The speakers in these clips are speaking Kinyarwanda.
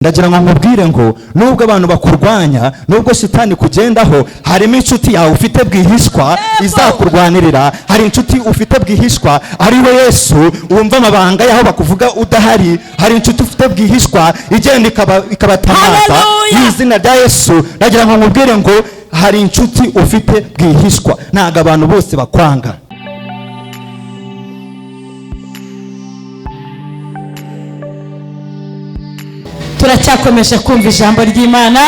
ndagira ngo nkubwire ngo nubwo abantu bakurwanya, nubwo shitani kugendaho, harimo inshuti yawe ufite bwihishwa izakurwanirira. Hari inshuti ufite bwihishwa ari we Yesu, wumva amabanga yaho bakuvuga udahari. Hari inshuti ufite bwihishwa igenda ikabatamaza y'izina rya Yesu. Ndagira ngo nkubwire ngo hari inshuti ufite bwihishwa, ntago abantu bose bakwanga. Turacyakomeje kumva ijambo ry'Imana.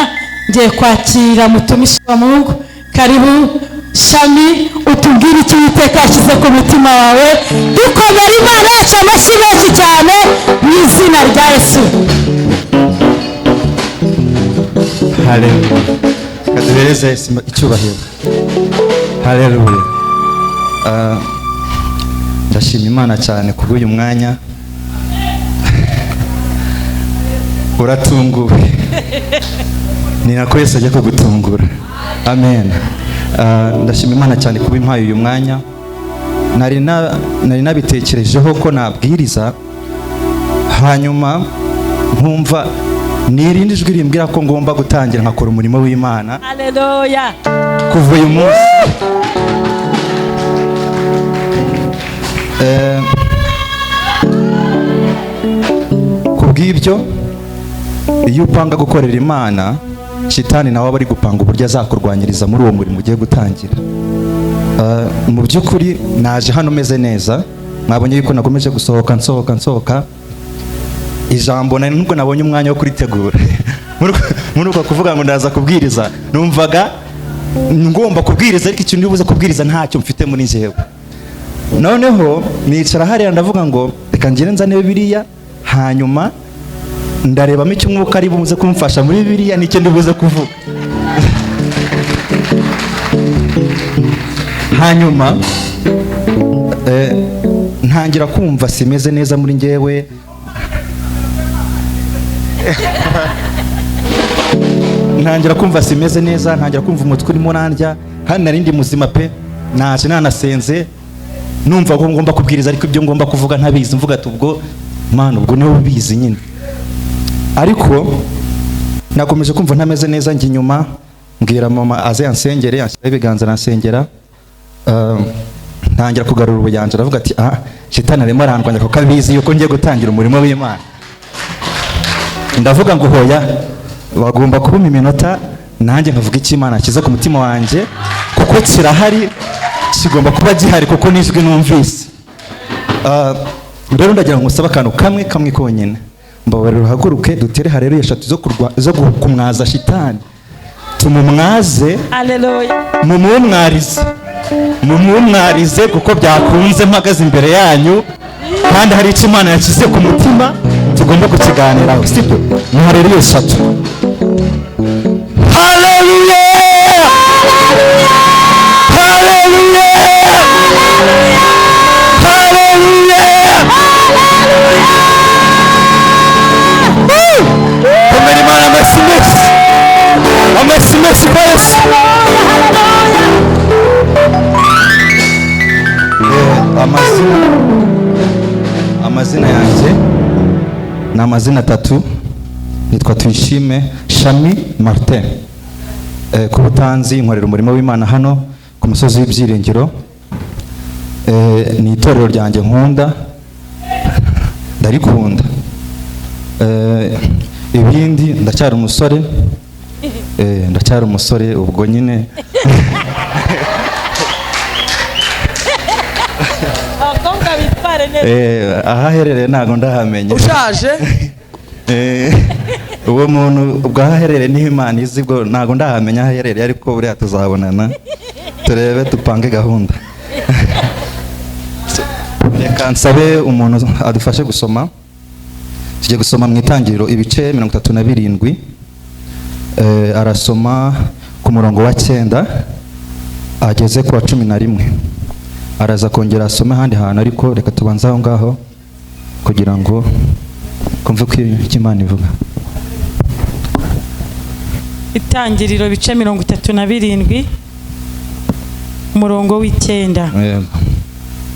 Ngiye kwakira mutumishi wa Mungu. Karibu Shami, utubwire icyo Uwiteka yashyize ku mutima wawe. Dukomere Imana yacu amashyi menshi cyane mu izina rya Yesu. Haleluya. Kaduhereze icyubahiro. Haleluya. Ndashima Imana cyane kubw'uyu mwanya. Uratunguwe. Ni nako Yesu ajya kugutungura. Amen. Ndashima Imana cyane kuba impaye uyu mwanya. Nari nabitekerejeho ko nabwiriza, hanyuma nkumva nirindi jwi rimbwira ko ngomba gutangira nkakora umurimo w'Imana. Haleluya. Kuva uyu munsi. Kubw'ibyo, iyo upanga gukorera Imana, shitani nawe aba ari gupanga uburyo azakurwanyiriza muri uwo murimo ugiye gutangira. Mu by'ukuri naje hano meze neza. Mwabonye yuko nakomeje gusohoka. Ijambo nubwo nabonye umwanya wo kuritegura muri uko kuvuga ngo ndaza kubwiriza, numvaga ngomba kubwiriza, ariko ikintu ndibuze kubwiriza ntacyo mfite muri njyewe. Noneho nicara hariya ndavuga ngo reka ngire nzane Bibiliya, hanyuma ndarebamo icyo umwuka ari buze kumfasha muri Bibiliya n'icyo ndibuze kuvuga. Hanyuma ntangira kumva simeze neza muri njyewe. Ntangira kumva simeze neza, ntangira kumva umutwe urimo nandya, kandi narindi muzima pe. Naje nanasenze, numva ko ngomba kubwiriza, ariko ibyo ngomba kuvuga ntabizi. Mvuga ati ubwo Mana, ubwo niwe ubizi nyine. Ariko nakomeje kumva ntameze neza. Njye inyuma mbwira mama aze yansengere, anshyira ibiganza nansengera. Ntangira kugarura ubuyanja, aravuga ati shitani arimo arandwanya kuko abizi yuko ngiye gutangira umurimo w'Imana. Ndavuga ngo hoya, bagomba kubuma iminota nanjye nkavuga icyo Imana kiza ku mutima wanjye, kuko kirahari, kigomba kuba gihari kuko nijwi numvise. Rero ndagira ngo musabe akantu kamwe konyine. Mbabarira uhaguruke dutere haleluya 3 zo kumwaza shitani. Tumumwaze. Haleluya. Mumwarize kuko byakunze mpagaze imbere yanyu, kandi hari icyo Imana yashyize ku mutima tugomba kukiganiraho. Sibyo? Ni haleluya 3. Haleluya! Haleluya! Haleluya! Komera Imana amashyi menshi kwa Yesu. Amazina yanjye ni amazina 3. Nitwa Tuyishime Shami Martin. Ku butanzi nkorera umurimo w'Imana hano ku musozi w'ibyiringiro. Ni itorero ryanjye nkunda, ndarikunda. Ibindi ndacyari umusore, ubwo nyine ahaherereye ntago ndahamenya. Ushaje? Uwo muntu ubwo ahaherereye niho Imana izi, bwo ntago ndahamenya ahaherereye, ariko buriya tuzabonana turebe dupange gahunda. Reka nsabe umuntu adufashe gusoma. Tugiye gusoma mu Itangiriro ibice 37. Arasoma ku murongo wa 9 ageze ku wa 11. Araza kongera asome ahandi hantu, ariko reka tubanze aho ngaho kugira ngo kumve ko Imana ivuga. Itangiriro bice 37 umurongo w'9.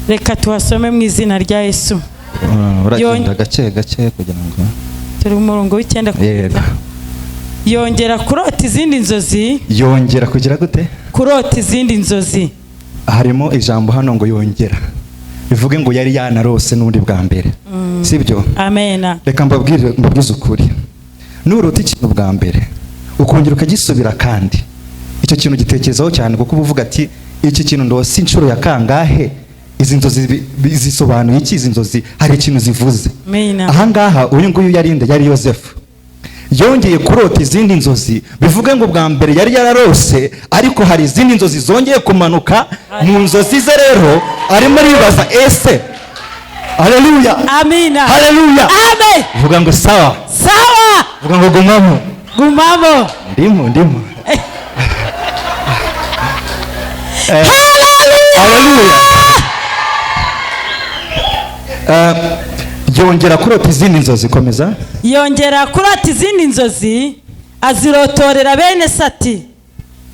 Reka tuhasome mu izina rya Yesu. Uragenda gake kugira ngo turi mu murongo w'icyenda yego. yongera kurota izindi nzozi. Yongera kugira gute? Kurota izindi nzozi. Harimo ijambo hano ngo yongera, bivuge ngo yari yanarose n'undi bwa mbere, sibyo? Amena. Reka mbabwize ukuri, nurota ikintu bwa mbere ukongera ukagisubira kandi icyo kintu gitekerezaho cyane, kuko uvuga ati iki kintu ndose inshuro ya kangahe, izi nzozi zisobanuye iki, izi nzozi hari ikintu zivuze. Ahangaha uyu nguyu yarinde yari Yosefu, yongeye kurota izindi nzozi, bivuge ngo bwa mbere yari yararose, ariko hari izindi nzozi zongeye kumanuka mu nzozi ze. Rero arimo aribaza ese, haleluya, amina, haleluya, amen. vuga ngo sawa sawa, vuga ngo gumamo, gumamo, ndimo haleluya. Yongera kurota izindi nzozi, komeza. Yongera kurota izindi nzozi, azirotorera bene Sati.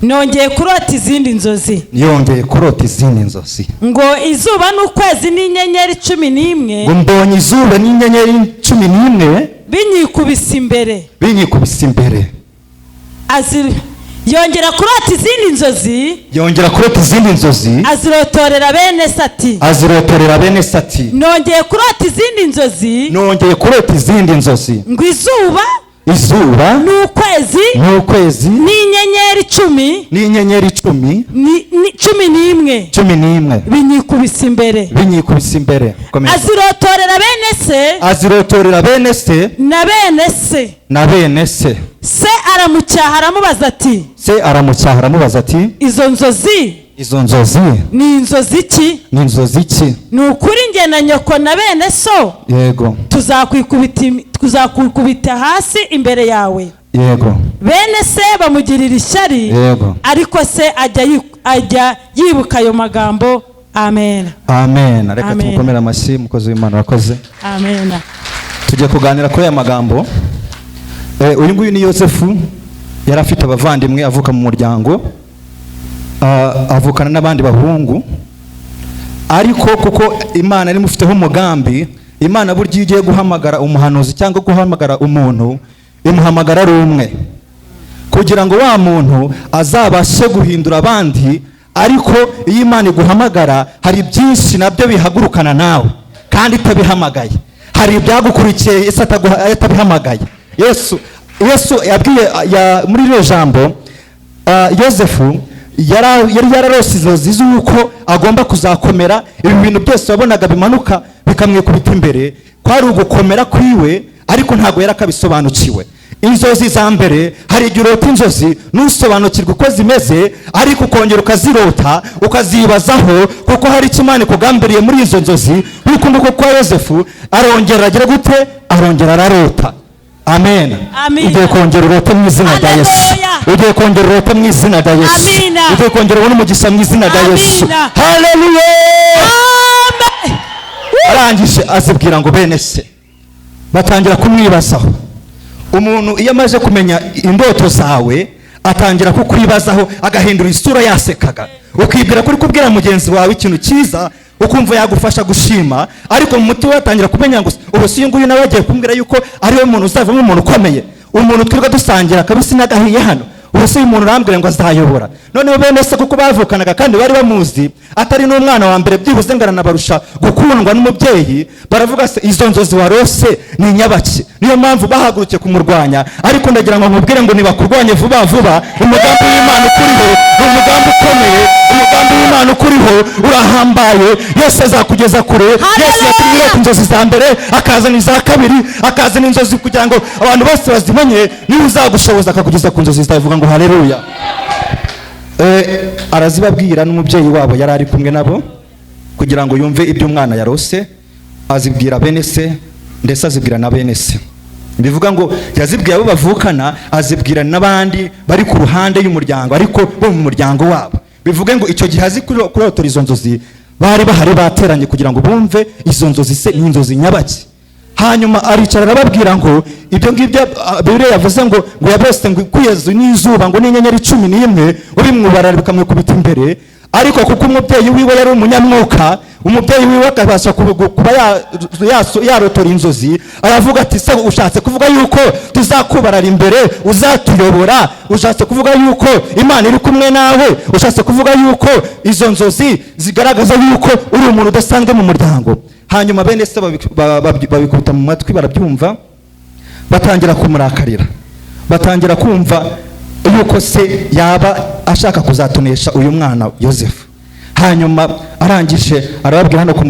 Nongeye kurota izindi nzozi. Yongeye kurota izindi nzozi ngo izuba n'ukwezi n'inyenyeri 11, ngo mbonye izuba n'inyenyeri 11 binyikubise imbere. Yongera kurota izindi nzozi. Yongera kurota izindi nzozi, azirotorera bene Sati. Nongeye kurota izindi nzozi. Ngo izuba n'ukwezi n'inyenyeri 11 binyikubise imbere. Azirotorera bene se na bene se. Se aramucyaha aramubaza ati izo nzozi ni inzozi ki? Ni ukuri njye na nyoko na bene so, yego, tuzakwikubita hasi imbere yawe. Yego. Bene se bamugirira ishyari, yego, ariko se ajya yibuka ayo magambo. Amen. Amen. Reka tumukomere amashyi mukozi w'Imana wakoze. Amen. Tujye kuganira kuri aya magambo. Uyu nguyu ni Yosefu, yari afite abavandimwe, avuka mu muryango, avukana n'abandi bahungu, ariko kuko Imana yari imufiteho umugambi. Imana buryo igiye guhamagara umuhanuzi cyangwa guhamagara umuntu, imuhamagara ari umwe, kugira ngo wa muntu azabashe guhindura abandi. Ariko iyo Imana iguhamagara, hari byinshi nabyo bihagurukana nawe kandi itabihamagaye. Hari ibyagukurikiye Yesu atabihamagaye. Yesu yabwiye muri iro jambo, Yosefu yari yararose inzozi z'uko agomba kuzakomera. Ibi bintu byose wabonaga bimanuka bikamwikubita imbere, kwari ugukomera kwiwe, ariko ntago yarakabisobanukiwe. Inzozi za mbere, hari igihe urota inzozi ntusobanukirwe uko zimeze, ariko ukongera ukazirota ukazibazaho, kuko hari icyo Imana ikugambiriye muri izo nzozi. Nk'uko nguko kwa Yosefu, arongera agira gute? Arongera ararota. Amen. Ugiye kongera urote mu izina rya Yesu. Ugiye kongera urote mu izina rya Yesu. Ugiye kongera ubone umugisha mu izina rya Yesu. Haleluya. Amen. Arangije azibwira ngo bene se batangira kumwibazaho. Umuntu iyo amaze kumenya indoto zawe, atangira kukwibazaho, agahindura isura yasekaga. Ukibwira kuri kubwira mugenzi wawe ikintu cyiza, ukumva yagufasha gushima, ariko mu mutima watangira kumenya ngo ubu si nguyu nawe agiye kumbwira yuko ari we muntu uzavamo umuntu ukomeye, umuntu twirirwa dusangira kabisi n'agahiye hano, ubu si umuntu urambwira ngo azayobora. Noneho bene se kuko bavukanaga kandi bari bamuzi, atari n'umwana wa mbere, byibuze ngarana barusha gukundwa n'umubyeyi, baravuga se izo nzozi warose ni nyabaki. Niyo mpamvu bahagurukiye kumurwanya. Ariko ndagira ngo nkubwire ngo nibakurwanye vuba vuba, umugambi w'Imana ukuriho, umugambi ukomeye, umugambi w'Imana ukuriho urahambaye. Yesu azakugeza kure. Yesu yatumye inzozi za mbere, akazana iza kabiri, akazana inzozi kugira ngo abantu bose bazimenye. Niba uzagushoboza akakugeza ku nzozi zitavuga ngo haleluya. Arazibabwira n'umubyeyi wabo yari ari kumwe nabo, kugira ngo yumve ibyo umwana yarose. Azibwira bene se, ndetse azibwira na bene se. Bivuga ngo yazibwiye abo bavukana, azibwira n'abandi bari ku ruhande y'umuryango, ariko bo mu muryango wabo. Bivuga ngo icyo gihe azi kurotora izo nzozi, bari bahari bateranye kugira ngo bumve izo nzozi se ni inzozi nyabaki. Hanyuma aricara arababwira ngo ibyo ngibyo Bibiliya yavuze ngo yabose ngo kwiyeza n'izuba ngo n'inyenyeri 11 ubimwubara bikamwikubita imbere. ariko kuko umubyeyi wiwe yari umunyamwuka, umubyeyi wiwe akabasha kuba yarotora inzozi, aravuga ati se ushatse kuvuga yuko tuzakubarara imbere, uzatuyobora, ushatse kuvuga yuko Imana iri kumwe nawe, ushatse kuvuga yuko izo nzozi zigaragaza yuko uri umuntu udasanzwe mu muryango. Hanyuma bene se babikubita mu matwi, barabyumva, batangira kumurakarira, batangira kumva yuko se yaba ashaka kuzatonesha uyu mwana Yosefu. Hanyuma arangije arababwira hano ku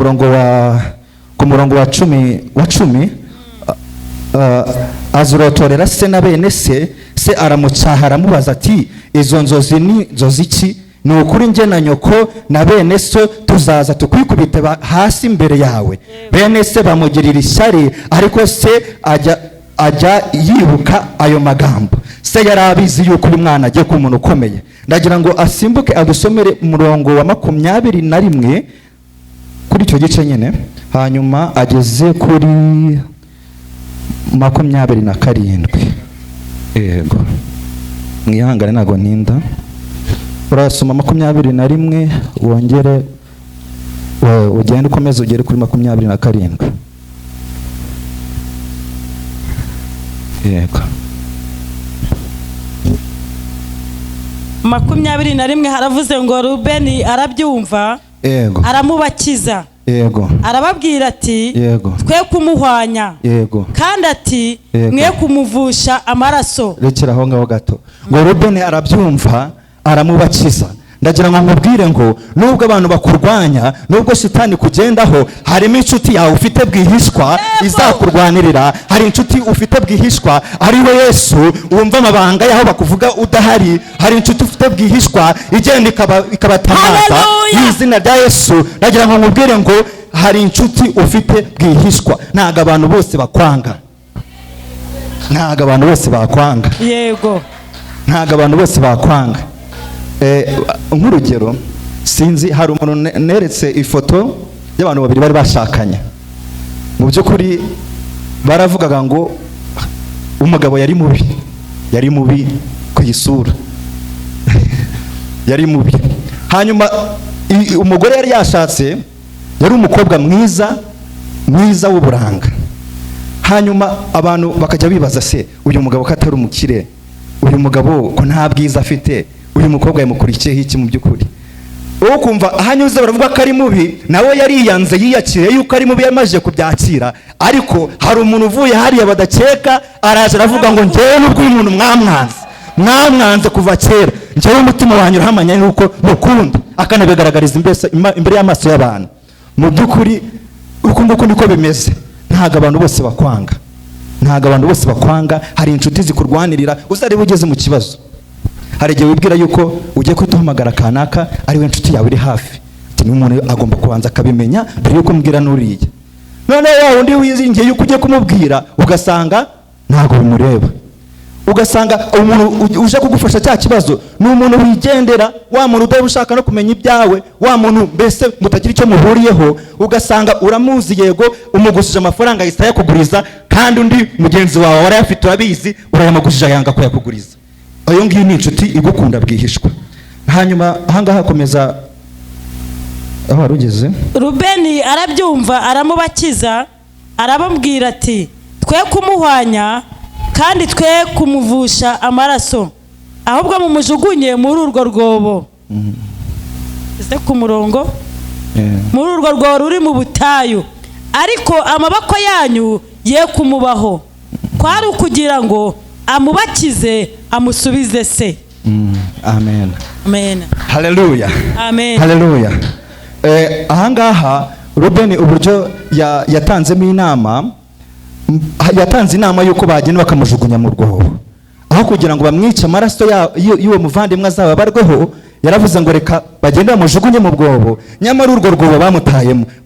murongo wa cumi, azurotorera se na bene se aramucyaha, aramubaza ati izo nzozi ni nzozi ki? Ni ukuri njye na nyoko na bene so tuzaza tukwikubite hasi imbere yawe. Bene se bamugirira ishyari, ariko se ajya yibuka ayo magambo. Se yari abizi yuko uyu mwana agiye kuba umuntu ukomeye. Ndagira ngo asimbuke adusomere umurongo wa 21 kuri icyo gice nyine, hanyuma ageze kuri 27. Yego, mwihangane ntago ntinda. Urasoma 21 wongere ugende ukomeze ugere kuri 27. Yego. 21 haravuze ngo Rubeni arabyumva, yego, aramubakiza, yego, arababwira ati yego, twe kumuhwanya, yego, kandi ati mwe kumuvusha amaraso. Rekera aho ngaho gato. Ngo Rubeni arabyumva, aramubakiza. Ndagira ngo nkubwire ngo nubwo abantu bakurwanya, nubwo shitani kugendaho, harimo inshuti yawe ufite bwihishwa izakurwanirira. Hari inshuti ufite bwihishwa ari we Yesu, wumva amabanga yaho bakuvuga udahari. Hari inshuti ufite bwihishwa igenda ikabatamaza y'izina rya Yesu. Ndagira ngo nkubwire ngo hari inshuti ufite bwihishwa. Ntago abantu bose bakwanga, ntago abantu bose bakwanga, yego, ntago abantu bose bakwanga. Nk'urugero, sinzi, hari umuntu neretse ifoto y'abantu babiri bari bashakanye. Mu by'ukuri baravugaga ngo umugabo yari mubi ku isura yari mubi. Hanyuma umugore yari yashatse yari umukobwa mwiza w'uburanga. Hanyuma abantu bakajya bibaza, se uyu mugabo ko atari umukire, uyu mugabo ko nta bwiza afite, uyu mukobwa yamukurikiyeho iki mu by'ukuri? Wowe kumva ahanyuze baravuga ko ari mubi, nawe yariyanze yiyakiriye yuko ari mubi, yamaze kubyakira. Ariko hari umuntu uvuye hariya badakeka, araje aravuga ngo njyewe nubwo uyu muntu mwamwanze kuva kera, njyewe umutima wanyu urahamanya nuko mukunda, akanabigaragariza imbere y'amaso y'abantu. Mu by'ukuri uko nguko niko bimeze. Ntago abantu bose bakwanga, ntago abantu bose bakwanga. Hari inshuti zikurwanirira, uzareba ugeze mu kibazo. Hari igihe wibwira yuko ugiye kuduhamagara kanaka ari we inshuti yawe iri hafi, ati n'umuntu agomba kubanza akabimenya mbere yuko mubwira n'uriya. None wa undi wizingiye yuko ugiye kumubwira, ugasanga ntago bimureba. Ugasanga umuntu uje kugufasha cya kibazo ni umuntu wigendera, wa muntu udahita ushaka no kumenya ibyawe, wa muntu mbese mutagira icyo muhuriyeho. Ugasanga uramuzi, yego, umugusije amafaranga ahita yakuguriza, kandi undi mugenzi wawe warayafite urabizi, urayamugusije yanga kuyakuguriza. Ayo ngiyo ni inshuti igukunda bwihishwa. Hanyuma ahangaha akomeza aho arugeze. Rubeni arabyumva, aramubakiza, arababwira ati twe kumuhwanya, kandi twe kumuvusha amaraso, ahubwo mumujugunye muri urwo rwobo. Ese ku murongo, muri urwo rwobo ruri mu butayu, ariko amaboko yanyu ye kumubaho, kwari ukugira ngo amubakize amusubize se. Amen, amen, haleluya, amen, haleluya. Ahangaha Rubeni uburyo yatanzemo inama, yatanze inama yuko bagenda bakamujugunya mu rwobo, aho kugira ngo bamwice amaraso y'uwo muvandimwe azaba barweho. Yaravuze ngo reka bagende bamujugunye mu rwobo. Nyamara urwo rwobo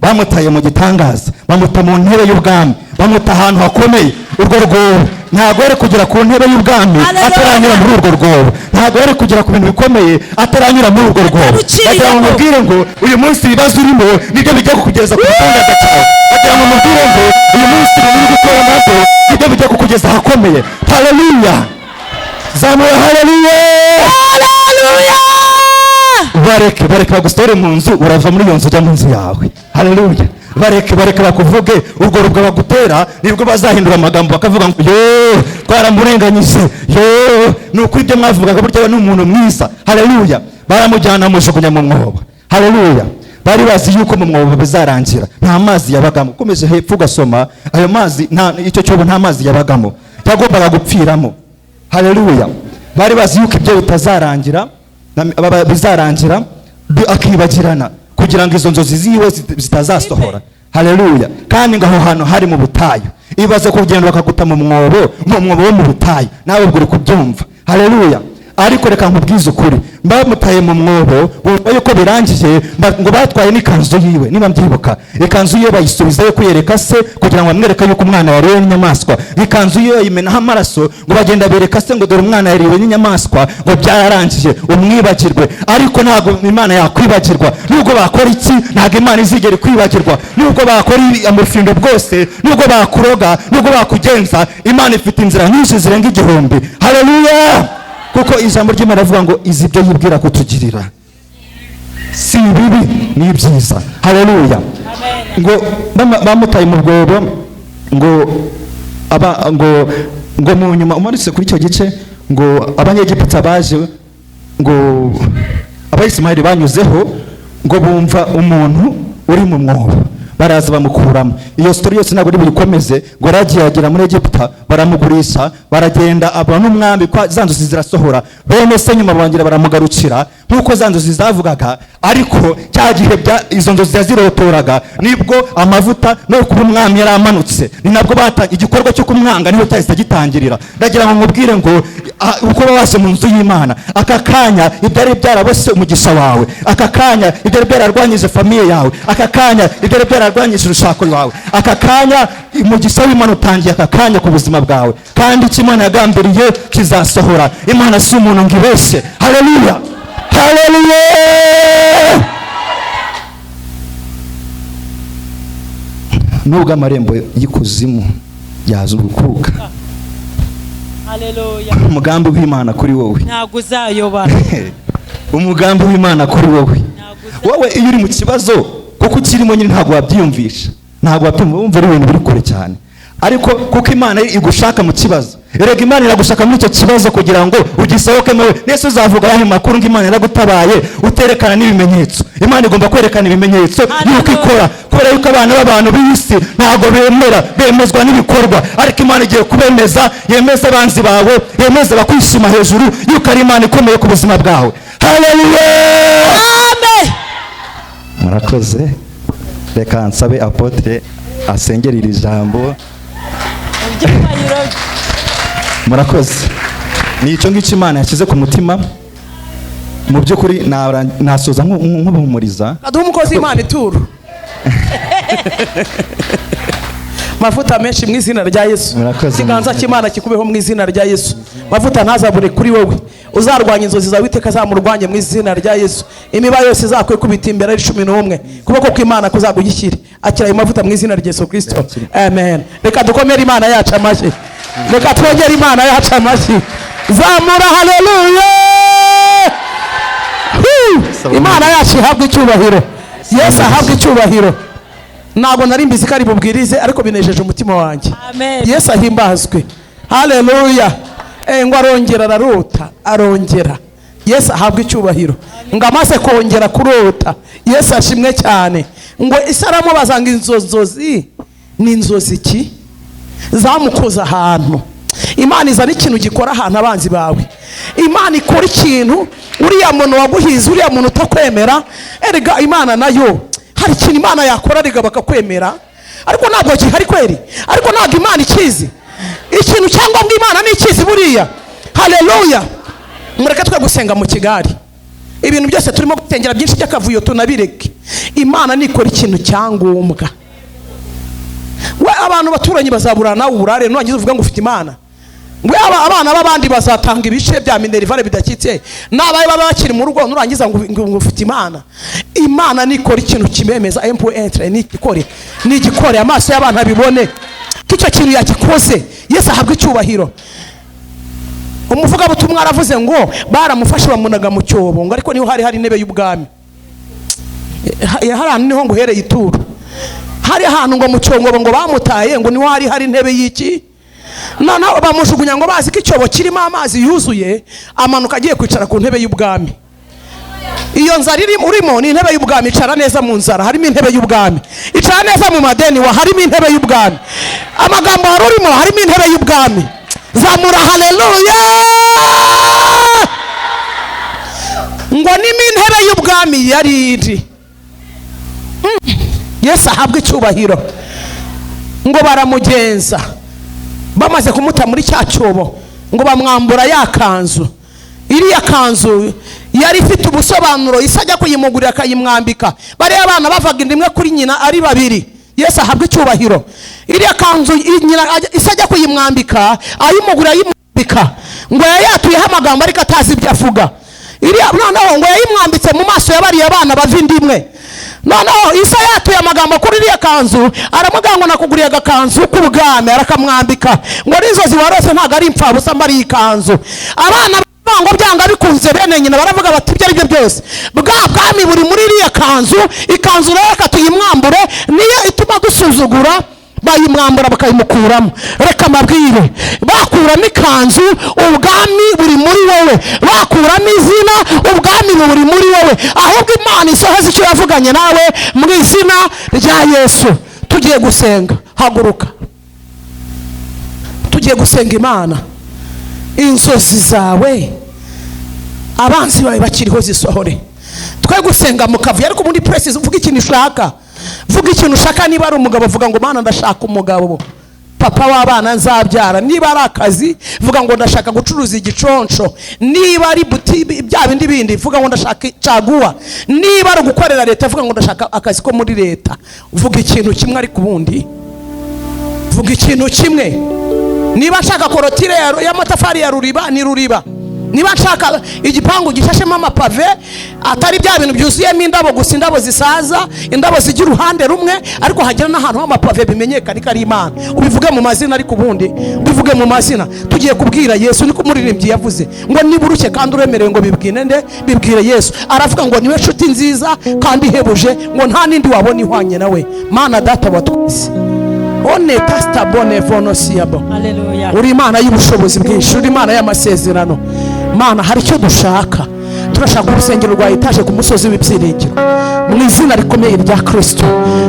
bamutaye mu gitangaza, bamuta mu ntebe y'ubwami, bamuta ahantu hakomeye. Urwo rwobo ntabwo yari kugera ku ntebe y'ubwami ataranyura muri urwo rwobo, ntabwo yari kugera ku bintu bikomeye ataranyura muri urwo rwobo. Bagira ngo mubwire ngo uyu munsi ibibazo urimo nibyo bijya kukugeza ku gitangaza cyawe. Bagira ngo mubwire ngo uyu munsi ibintu uri gukora nabyo nibyo bijya kukugeza ahakomeye. Haleluya, zamura haleluya, haleluya. bareke bagusore mu nzu, urava muri iyo nzu ujya mu nzu yawe. Haleluya. bareke bakuvuge, urwo rubwa bagutera nibwo bazahindura amagambo bakavuga ngo yo twaramurenganyije, yo ni ukuri ibyo mwavugaga burya ni umuntu mwiza. Haleluya. Baramujyana mujugunya mu mwobo. Haleluya. Bari bazi yuko mu mwobo bizarangira nta mazi yabagamo. Ukomeje hepfo ugasoma ayo mazi, icyo cyobo nta mazi yabagamo, yagombaga gupfiramo. Haleluya. Bari bazi yuko ibyo bitazarangira, bizarangira akibagirana kugira ngo izo nzozi ziwe zitazasohora. Haleluya. Kandi ngaho hano hari mu butayu, ibaze kugenda bakaguta mu mwobo wo mu butayu, nawe ubwo uri kubyumva. Haleluya. Ariko reka nkubwize ukuri, bamutaye mu mwobo bumva yuko birangiye, ngo batwaye n'ikanzu yiwe. Niba mbyibuka, ikanzu yiwe bayisubizayo kuyereka se kugira ngo bamwereke yuko umwana yariwe n'inyamaswa. Ikanzu yiwe yimenaho amaraso, ngo bagenda bereka se ngo dore umwana yariwe n'inyamaswa, ngo byararangiye umwibagirwe. Ariko ntabwo Imana yakwibagirwa. Nubwo bakora iki, ntabwo Imana izigera ikwibagirwa. Nubwo bakora amafindo bwose, nubwo bakuroga, nubwo bakugenza, Imana ifite inzira nyinshi zirenga 1000. Haleluya. Kuko ijambo ry'Imana rivuga ngo izi ibyo yibwira kutugirira si bibi ni byiza. Haleluya. Ngo bamutaye mu bwobo, ngo mu nyuma umaritse kuri icyo gice, ngo abanyegiputa baje, ngo abayisiraheli banyuzeho, ngo bumva umuntu uri mu mwobo, baraza bamukuramo. Iyo story yose ntabwo bikomeze, ngo ragiye agera muri Egiputa, baramugurisha, baragenda aba n'umwami, kwa zanzozi zirasohora. Bene se nyuma bangira baramugarukira nkuko zanzozi zavugaga. Ariko cya gihe izo nzozi yazirotoraga nibwo amavuta no kuba umwami yaramanutse, ni nabwo batanga igikorwa cyo kumwanga, niho cyahise gitangirira. Ndagira ngo nkubwire ngo uko babashe mu nzu y'Imana, aka kanya ibyari byarabose umugisha wawe, aka kanya ibyari byararwanyije famiye yawe, aka kanya ibyari byararwanyije urushako rwawe, aka kanya umugisha w'Imana utangiye aka kanya ku buzima bwawe, kandi icyo Imana yagambiriye kizasohora. Imana si umuntu ngo ibeshye. Haleluya. Haleluya. Nubwo amarembo y'ikuzimu yazugukuka, haleluya, umugambi w'Imana kuri wowe ntabwo uzayobara. Umugambi w'Imana kuri wowe, wowe iyo uri mu kibazo kuko ukirimo nyine ntabwo wabyiyumvisha, ntabwo wabyumva, wumva ari ibintu biri kure cyane. Ariko kuko Imana igushaka mu kibazo, erega Imana iragushaka muri icyo kibazo kugira ngo ugisohokemo. Nese uzavuga yahe makuru ngo Imana yaragutabaye uterekana n'ibimenyetso. Imana igomba kwerekana ibimenyetso yuko ikora, kubera yuko abana b'abantu b'isi ntabwo bemezwa n'ibikorwa. Ariko Imana igiye kubemeza, yemeza abanzi bawe, yemeza bakwishima hejuru yuko ari Imana ikomeye ku buzima bwawe. Haleluya. Amen. Murakoze. Reka nsabe Apotre asengera iri jambo. Murakoze. Ni icyo ngicyo Imana yashyize ku mutima. Mu by'ukuri nasoza nk'ubuhumuriza. Aduha umukozi w'Imana ituru. Mavuta menshi mu izina rya Yesu. Kiganza cy'Imana kikubeho mu izina rya Yesu. Mavuta ntazabure kuri wowe. Uzarwanya inzozi zawe Uwiteka azamurwanye mu izina rya Yesu. Imiba yose izakwikubita imbere ari 11. Kuboko kw'Imana kuzagushyikira. Akira ayo mavuta mu izina rya Yesu Kristo. Amen. Reka dukomere Imana yacu amashyi. Reka twongere Imana yacu amashyi. Zamura haleluya. Imana yacu ihabwe icyubahiro. Yesu ahabwe icyubahiro. Ntabwo nari mbizi ko ari bubwirize, ariko binejeje umutima wanjye. Yesu ahimbazwe. Haleluya. Ngo arongera ararota, arongera. Yesu ahabwe icyubahiro. Ngo amaze kongera kurota, Yesu ashimwe cyane. Ngo isaramo bazanga inzozi, ni inzozi ki zamukoza ahantu. Imana izana ikintu gikora ahantu abanzi bawe. Imana ikora ikintu uriya muntu waguhize, uriya muntu utakwemera. Erega Imana nayo hari ikintu Imana yakora riga bakakwemera, ariko ntabwo gihari kweri. Ariko ntabwo Imana ikizi ikintu cyangwa ngo Imana ni ikizi buriya. Haleluya. Mureke twe gusenga mu Kigali, ibintu byose turimo gutengera byinshi by'akavuyo tunabireke. Imana nikora ikintu cyangombwa, we abantu baturanye bazaburana uburare nurangiza uvuga ngo ufite Imana. We abana b'abandi bazatanga ibice bya minerivare bidakitse, nabaye baba bakiri mu rugo nurangiza ngo ufite Imana. Imana nikora ikintu kimemeza empo entre n'igikore amaso y'abantu abibone kicyo kintu yakikoze. Yesu ahabwe icyubahiro. umuvugabutumwa aravuze ngo baramufashe bamunaga mu cyobo, ngo ariko niho hari intebe y'ubwami. Hari ahantu niho ngo uhereye ituro, hari ahantu ngo mu cyobo ngo bamutaye, ngo niho hari intebe y'iki. Noneho bamujugunya ngo bazi ko icyobo kirimo amazi yuzuye, amanuka agiye kwicara ku ntebe y'ubwami. Iyo nzara urimo ni intebe y'ubwami. Icara neza mu nzara, harimo intebe y'ubwami. Icara neza mu madeni wa, harimo intebe y'ubwami. Amagambo wari urimo harimo intebe y'ubwami. Zamura haleluya. Ngo nimo intebe y'ubwami yari iri. Yesu ahabwe icyubahiro. Ngo baramugenza, bamaze kumuta muri cya cyobo, ngo bamwambura ya kanzu. Iriya kanzu yari ifite ubusobanuro, Isa ajya kuyimugurira akayimwambika. Bariya abana bavaga inda imwe kuri nyina ari babiri. Yesu ahabwe icyubahiro. Iriya kanzu Isa ajya kuyimwambika, ayimugurira ayimwambika, ngo yayatuyeho amagambo ariko atazi ibyo avuga. Iriya noneho ngo yayimwambitse mu maso ya bariya abana bava inda imwe. Noneho Isa yatuye amagambo kuri iriya kanzu, aramubwira ngo nakuguriye agakanzu k'ubwami, arakamwambika. Ngo n'inzozi warose ntabwo ari impfabusa mba ari ikanzu. Abana ngo byanga bikunze bene nyina baravuga bati ibyo ari byo byose bwa bwami buri muri iriya kanzu. Ikanzu rero reka tuyimwambure, niyo ituma dusuzugura. Bayimwambura bakayimukuramo. Reka mabwire, bakuramo ikanzu, ubwami buri muri wowe. Bakuramo izina, ubwami buri muri wowe. Ahubwo Imana isohoza icyo yavuganye nawe mu izina rya Yesu. Tugiye gusenga, haguruka tugiye gusenga Imana. Inzozi zawe abanzi bawe bakiriho zisohore. Twe gusenga mu kavuyo, ariko muri press uvuga ikintu ushaka. Vuga ikintu ushaka. Niba ari umugabo vuga ngo Mana ndashaka umugabo, papa w'abana nzabyara. Niba ari akazi vuga ngo ndashaka gucuruza igiconco. Niba ari bya bindi vuga ngo ndashaka caguwa. Niba ari gukorera leta vuga ngo ndashaka akazi ko muri leta. Vuga ikintu kimwe, ariko ubundi vuga ikintu kimwe. Niba nshaka korotire y'amatafari ya ruriba ni ruriba. Niba nshaka igipangu gishashemo amapave, atari bya bintu byuzuyemo indabo gusa, indabo zisaza, indabo zigira uruhande rumwe, ariko hagira n'ahantu h'amapave bimenyekana ko ari Imana. Ubivuge mu mazina, ariko ubundi ubivuge mu mazina. Tugiye kubwira Yesu, niko umuririmbyi yavuze ngo niburuke kandi uremerewe ngo bibwine nde, bibwire Yesu. Aravuga ngo niwe nshuti nziza kandi ihebuje, ngo nta nindi wabona ihwanye nawe. Mana data wa twese, one tasta bone vono siabo. Haleluya. Uri Imana y'ubushobozi bwinshi, uri Imana y'amasezerano. Mana hari icyo dushaka. Turashaka urusengero rwa etaje ku musozi w'ibyiringiro mu izina rikomeye rya Kristo.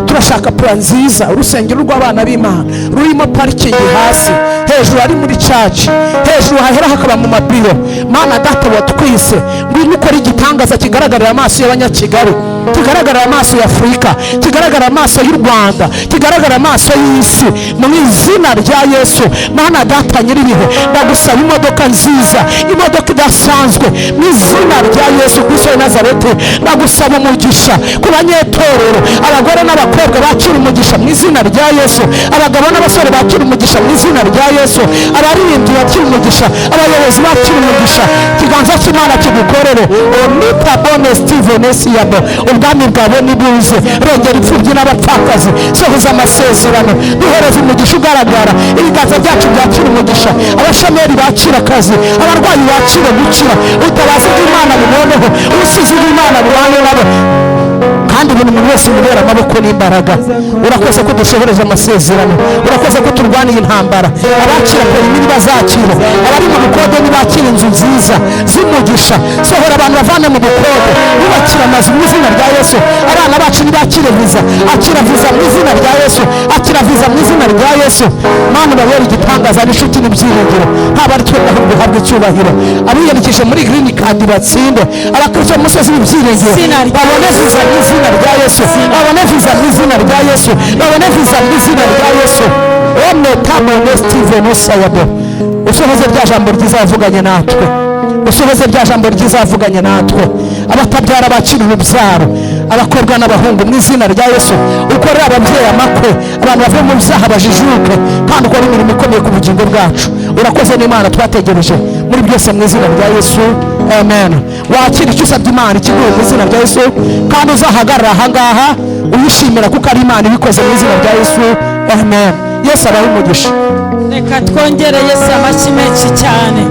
Turashaka plan nziza, urusengero rw'abana b'Imana rurimo parikingi hasi, hejuru ari muri church, hejuru hahera hakaba mu mabiro. Mana data wa twise, ngwino ukora igitangaza kigaragarira amaso y'Abanyakigali, kigaragarira amaso ya Afurika, kigaragarira amaso y'u Rwanda, kigaragarira amaso y'isi mu izina rya Yesu. Mana data nyiribihe, ndagusaba imodoka nziza, imodoka idasanzwe mu izina rya Yesu Kristo wa Nazareti. Ndagusaba umugisha ku banyetorero, abagore n'abakobwa bakira umugisha mu izina rya Yesu, abagabo n'abasore bakira umugisha mu izina rya Yesu, abaririmbyi bakira umugisha, abayobozi bakira umugisha. Kiganza cy'Imana kigukorere. Onita bone Steven Esiyabo, ubwami bwawe nibuze. Rengera imfubyi n'abapfakazi, sohoza amasezerano, duhereze umugisha ugaragara. Ibiganza byacu byakira umugisha, abashomeri bakira akazi, abarwayi bakira gukira. Utabazi bw'Imana buboneho, ubusizi bw'Imana bubane nabo, kandi buri muntu wese mubera amaboko n'imbaraga. Urakoze ko dushoboreje amasezerano, urakoze ko turwaniye intambara. Abakira perimi bazakira, abari mu bukode nibakira inzu nziza z'umugisha. Sohora abantu bavane mu bukode, bubakira amazu mu izina rya Yesu. Abana bacu nibakire viza, akira viza mu izina rya Yesu, akira viza mu izina rya Yesu. Mana babera igitangaza n'inshuti n'ibyiringiro, haba ari twe ahubwo habwe icyubahiro. Abiyandikishe muri green card batsinde, abakristo musozi w'ibyiringiro babone viza mu izina rya Yesu, babone viza mu izina rya Yesu, babone viza mu izina rya Yesu. One tamone Steven Osayabo, usohoze rya jambo ryiza wavuganye natwe, usohoze rya jambo ryiza wavuganye natwe. Abatabyara bakira urubyaro, abakobwa n'abahungu mu izina rya Yesu. Ukorera ababyeyi amakwe, abantu bave mu byaha bajijuke, kandi ukora imirimo ikomeye ku bugingo bwacu. Urakoze n'Imana twategereje muri byose mu izina rya Yesu, amen. Wakira icyo usabye Imana ikiguhe mu izina rya Yesu, kandi uzahagarara ahangaha uyishimira kuko ari Imana ibikoze mu izina rya Yesu, amen. Yesu abahe umugisha. Reka twongere Yesu amashyi menshi cyane.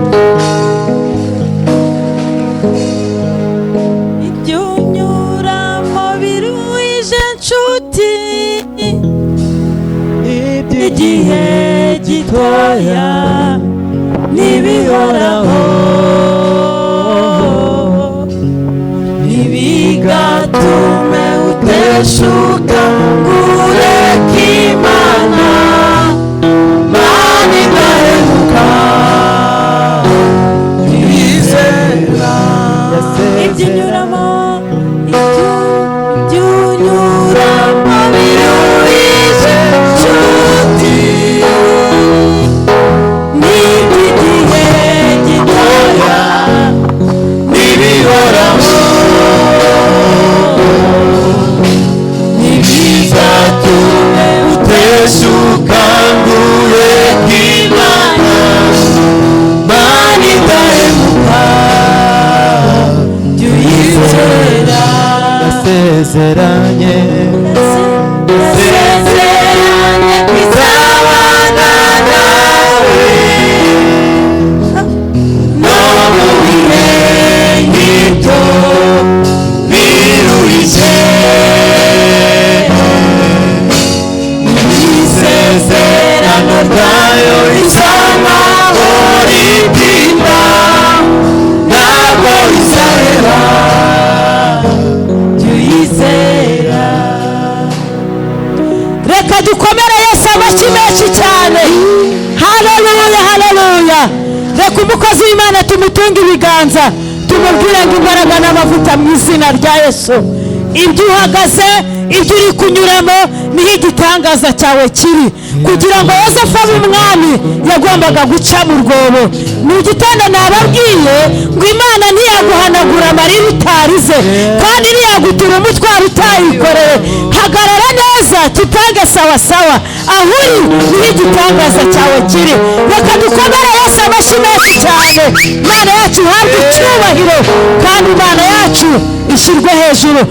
yasezeranye kwizabana nawe no mu bihe nk'ibyo biruhije isezerano ryayo risa nkaho ritinda ntabwo rizahera tuyizera. reka dukomere Yesu amashyi menshi cyane. haleluya haleluya. reka umukozi w'Imana tumutunge ibiganza tumubwire ngo imbaraga n'amavuta mu izina rya Yesu. ibyo uhagaze ibyo uri kunyuramo niho igitangaza cyawe kiri. kugira ngo Yosefu abe umwami yagombaga guca mu rwobo. mu gitondo nababwiye ngo Imana ntiyaguhanagura amarira utarize kandi ntiyagutura umutwaro utayikoreye. hagarara neza tutange sawa sawa aho uri niho igitangaza cyawe kiri. reka dukomere Yesu amashyi menshi cyane. Imana yacu ihabwe icyubahiro kandi Imana yacu ishyirwe hejuru.